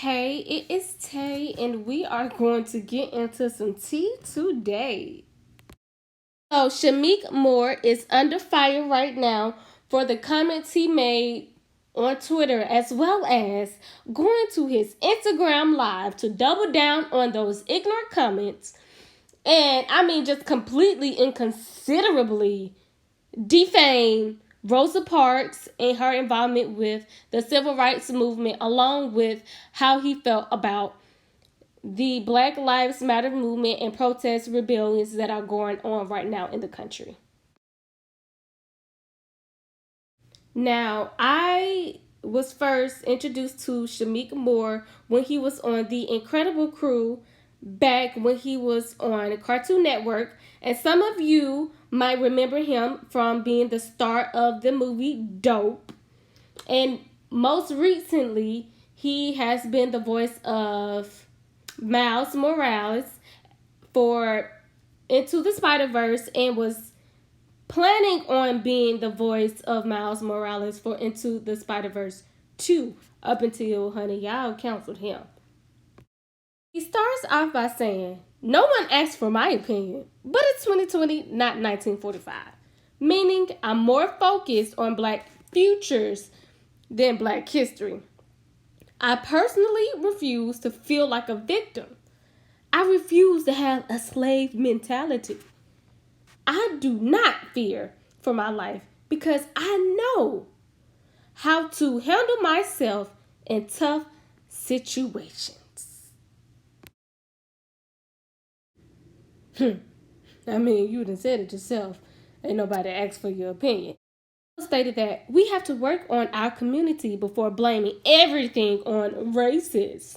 Hey, it is Tay, and we are going to get into some tea today. So, Shameik Moore is under fire right now for the comments he made on Twitter, as well as going to his Instagram live to double down on those ignorant comments. And I mean, just completely inconsiderably defame Rosa Parks and her involvement with the civil rights movement, along with how he felt about the Black Lives Matter movement and protest rebellions that are going on right now in the country. Now, I was first introduced to Shameik Moore when he was on The Incredible Crew back when he was on Cartoon Network. And some of you might remember him from being the star of the movie Dope. And most recently, he has been the voice of Miles Morales for Into the Spider-Verse and was planning on being the voice of Miles Morales for Into the Spider-Verse 2 up until, honey, y'all counseled him. He starts off by saying, "No one asked for my opinion, but it's 2020, not 1945. Meaning I'm more focused on black futures than black history. I personally refuse to feel like a victim. I refuse to have a slave mentality. I do not fear for my life because I know how to handle myself in tough situations." I mean, you done said it yourself. Ain't nobody asked for your opinion. Stated that we have to work on our community before blaming everything on racists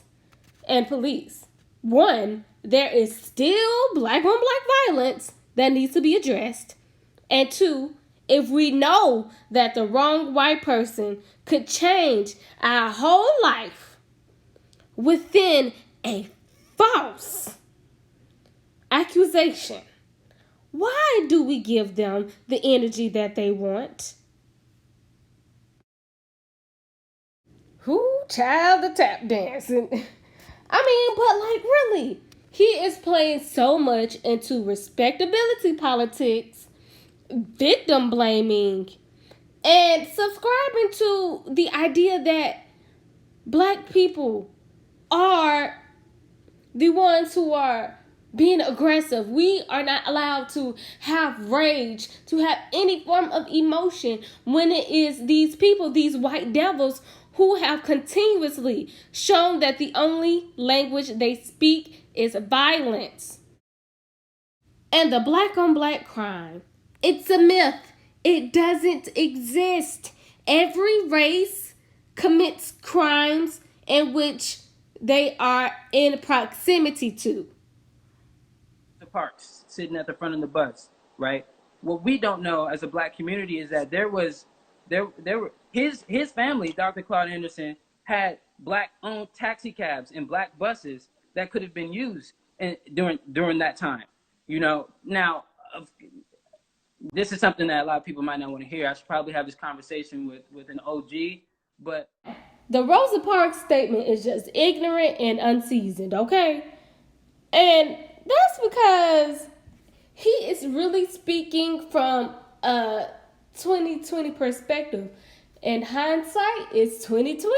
and police. One, there is still black on black violence that needs to be addressed. And two, if we know that the wrong white person could change our whole life within a false accusation, why do we give them the energy that they want? Who child the tap dancing? I mean, but like really, he is playing so much into respectability politics, victim blaming, and subscribing to the idea that black people are the ones who are being aggressive. We are not allowed to have rage, to have any form of emotion when it is these people, these white devils, who have continuously shown that the only language they speak is violence. And the black on black crime, it's a myth. It doesn't exist. Every race commits crimes in which they are in proximity to. The parks sitting at the front of the bus, right? What we don't know as a black community is that there were his family, Dr. Claude Anderson, had black owned taxi cabs and black buses that could have been used during that time. Now this is something that a lot of people might not want to hear. I should probably have this conversation with an OG, but the Rosa Parks statement is just ignorant and unseasoned, okay? And that's because he is really speaking from a 2020 perspective. And hindsight is 2020.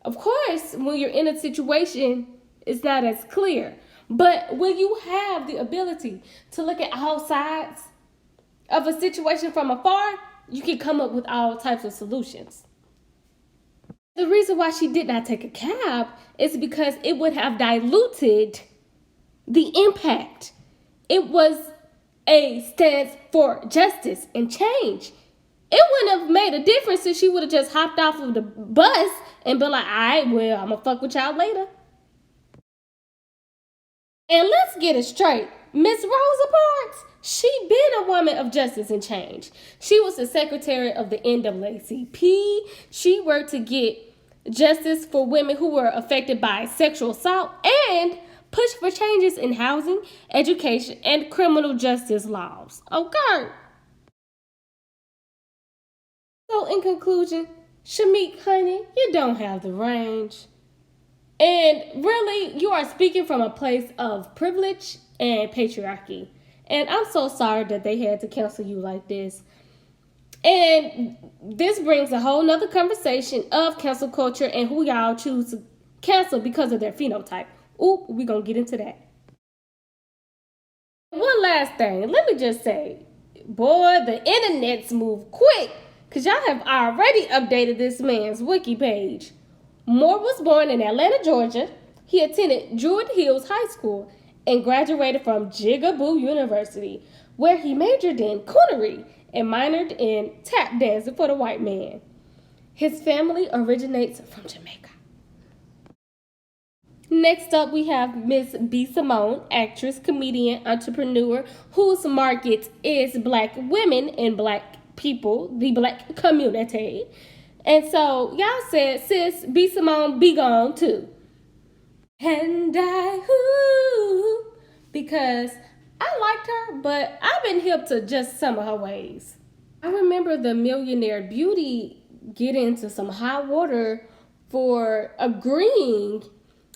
Of course, when you're in a situation, it's not as clear. But when you have the ability to look at all sides of a situation from afar, you can come up with all types of solutions. The reason why she did not take a cab is because it would have diluted the impact. It was a stance for justice and change. It wouldn't have made a difference if she would have just hopped off of the bus and been like, all right, well, I'm going to fuck with y'all later. And let's get it straight. Miss Rosa Parks, she been a woman of justice and change. She was the secretary of the NAACP. She worked to get justice for women who were affected by sexual assault and push for changes in housing, education, and criminal justice laws. Okay. So in conclusion, Shameik, honey, you don't have the range. And really, you are speaking from a place of privilege and patriarchy. And I'm so sorry that they had to cancel you like this. And this brings a whole nother conversation of cancel culture and who y'all choose to cancel because of their phenotype. Oop, we're going to get into that. One last thing, let me just say, boy, the internet's move quick because y'all have already updated this man's wiki page. Moore was born in Atlanta, Georgia. He attended Druid Hills High School and graduated from Jigaboo University, where he majored in coonery and minored in tap dancing for the white man. His family originates from Jamaica. Next up, we have Miss B.Simone, actress, comedian, entrepreneur, whose market is black women and black people, the black community. And so y'all said, sis, B.Simone, be gone too. And because I liked her, but I've been hip to just some of her ways. I remember the Millionaire Beauty get into some hot water for agreeing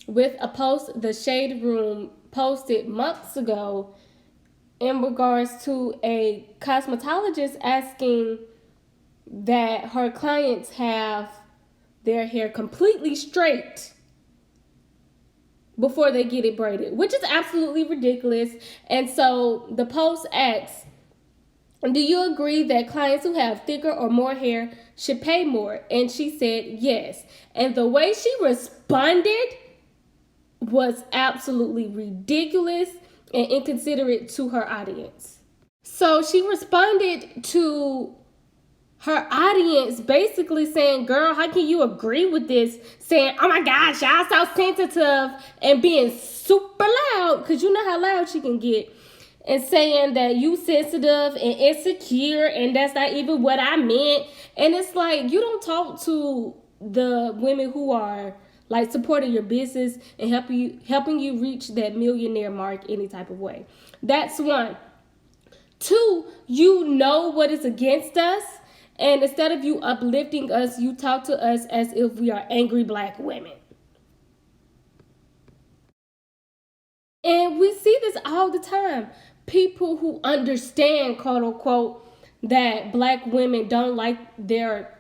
with a post the Shade Room posted months ago in regards to a cosmetologist asking that her clients have their hair completely straight before they get it braided, which is absolutely ridiculous. And so the post asks, do you agree that clients who have thicker or more hair should pay more? And she said yes. And the way she responded was absolutely ridiculous and inconsiderate to her audience. So she responded to her audience basically saying, girl, how can you agree with this? Saying, oh my gosh, y'all so sensitive, and being super loud, because you know how loud she can get. And saying that you sensitive and insecure, and that's not even what I meant. And it's like, you don't talk to the women who are like supporting your business and helping you reach that millionaire mark any type of way. That's one. Two, you know what is against us. And instead of you uplifting us, you talk to us as if we are angry black women. And we see this all the time. People who understand, quote unquote, that black women don't like their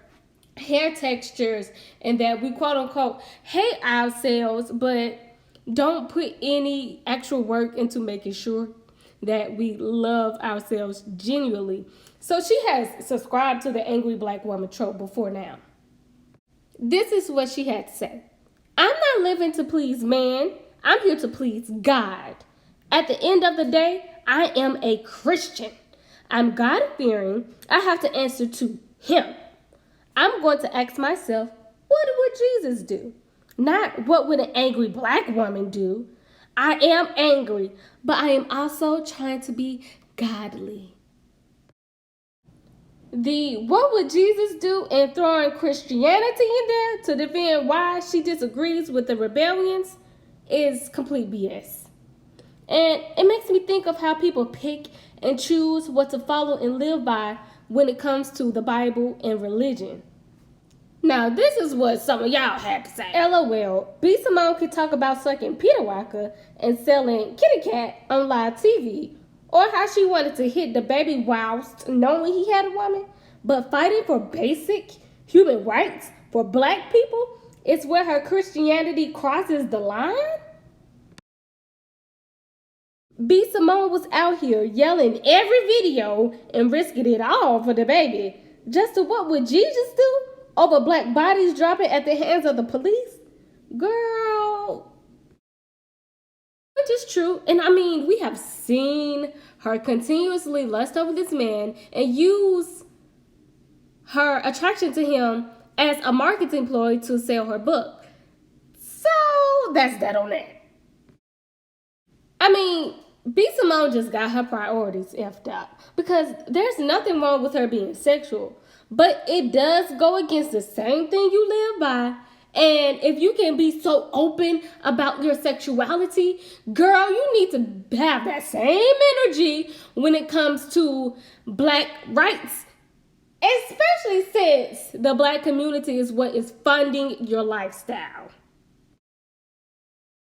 hair textures and that we, quote unquote, hate ourselves, but don't put any actual work into making sure that we love ourselves genuinely. So she has subscribed to the angry black woman trope before now. This is what she had to say. I'm not living to please man. I'm here to please God. At the end of the day, I am a Christian. I'm God-fearing. I have to answer to him. I'm going to ask myself, what would Jesus do? Not what would an angry black woman do. I am angry, but I am also trying to be godly. The what would Jesus do and throwing Christianity in there to defend why she disagrees with the rebellions is complete BS. And it makes me think of how people pick and choose what to follow and live by when it comes to the Bible and religion. Now, this is what some of y'all had to say. LOL, B.Simone could talk about sucking Peter Walker and selling kitty cat on live TV, or how she wanted to hit the baby whilst knowing he had a woman, but fighting for basic human rights for black people is where her Christianity crosses the line? B.Simone was out here yelling every video and risking it all for the baby. Just to what would Jesus do? Over black bodies dropping at the hands of the police? Girl. Which is true. And I mean, we have seen her continuously lust over this man and use her attraction to him as a marketing ploy to sell her book. So that's that on that. I mean, B.Simone just got her priorities effed up because there's nothing wrong with her being sexual, but it does go against the same thing you live by. And if you can be so open about your sexuality, girl, you need to have that same energy when it comes to black rights, especially since the black community is what is funding your lifestyle.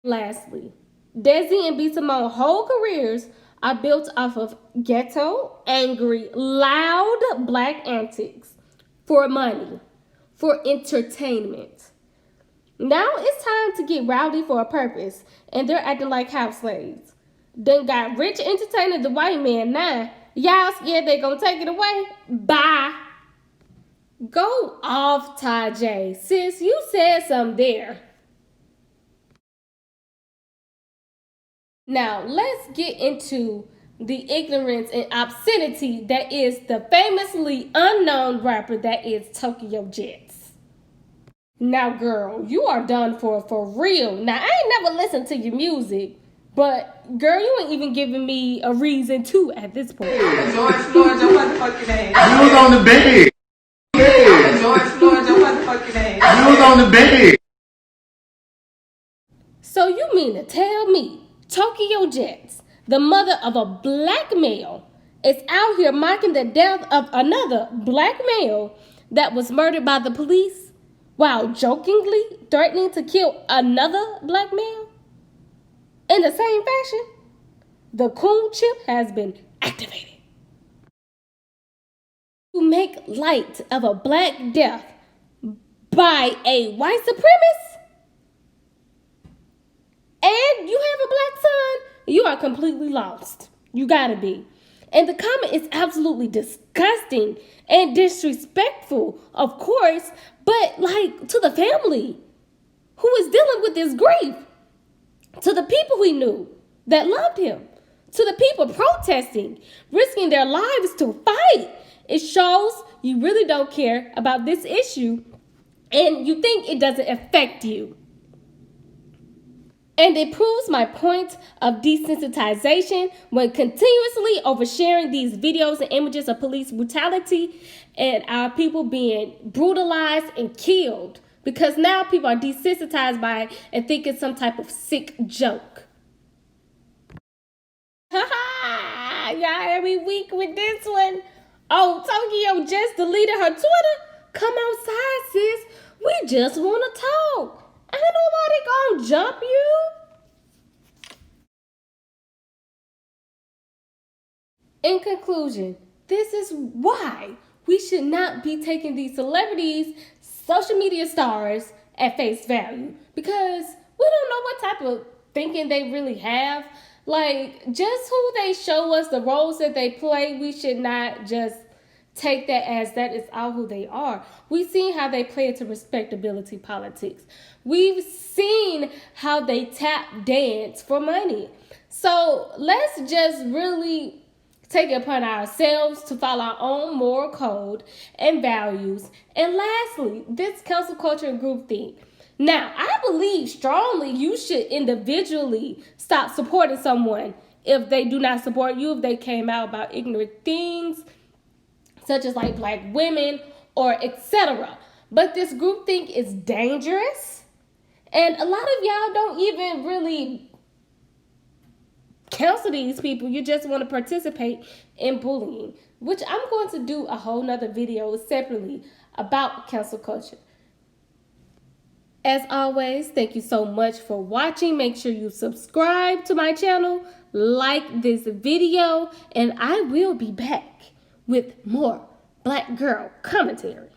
Lastly, Desi and B.Simone whole careers are built off of ghetto, angry, loud black antics for money, for entertainment. Now it's time to get rowdy for a purpose, and they're acting like house slaves. Done got rich entertaining the white man now. Y'all scared they gonna take it away? Bye. Go off, Taiy. Sis, you said something there. Now, let's get into the ignorance and obscenity that is the famously unknown rapper that is Tokyo Jetz. Now, girl, you are done for real. Now, I ain't never listened to your music, but girl, you ain't even giving me a reason to at this point. George Floyd, your motherfucking name. You was on the bed. George Floyd, your motherfucking name. You was on the bed. So you mean to tell me Tokyo Jetz, the mother of a black male, is out here mocking the death of another black male that was murdered by the police while jokingly threatening to kill another black male? In the same fashion, the coon chip has been activated. To make light of a black death by a white supremacist, and you have a black son, you are completely lost. You gotta be. And the comment is absolutely disgusting and disrespectful, of course, but like to the family who is dealing with this grief, to the people we knew that loved him, to the people protesting, risking their lives to fight. It shows you really don't care about this issue and you think it doesn't affect you. And it proves my point of desensitization when continuously oversharing these videos and images of police brutality and our people being brutalized and killed. Because now people are desensitized by it and think it's some type of sick joke. Y'all every week with this one. Oh, Tokyo just deleted her Twitter. Come outside, sis. We just want to talk. Ain't nobody gonna jump you. In conclusion, this is why we should not be taking these celebrities, social media stars at face value. Because we don't know what type of thinking they really have. Like, just who they show us, the roles that they play, we should not just take that as that is all who they are. We've seen how they play into respectability politics. We've seen how they tap dance for money. So let's just really take it upon ourselves to follow our own moral code and values. And lastly, this cancel culture and groupthink. Now, I believe strongly you should individually stop supporting someone if they do not support you, if they came out about ignorant things, such as like black women or etc. But this groupthink is dangerous. And a lot of y'all don't even really counsel these people. You just want to participate in bullying, which I'm going to do a whole nother video separately about cancel culture. As always, thank you so much for watching. Make sure you subscribe to my channel, like this video, and I will be back with more Black Girl commentary.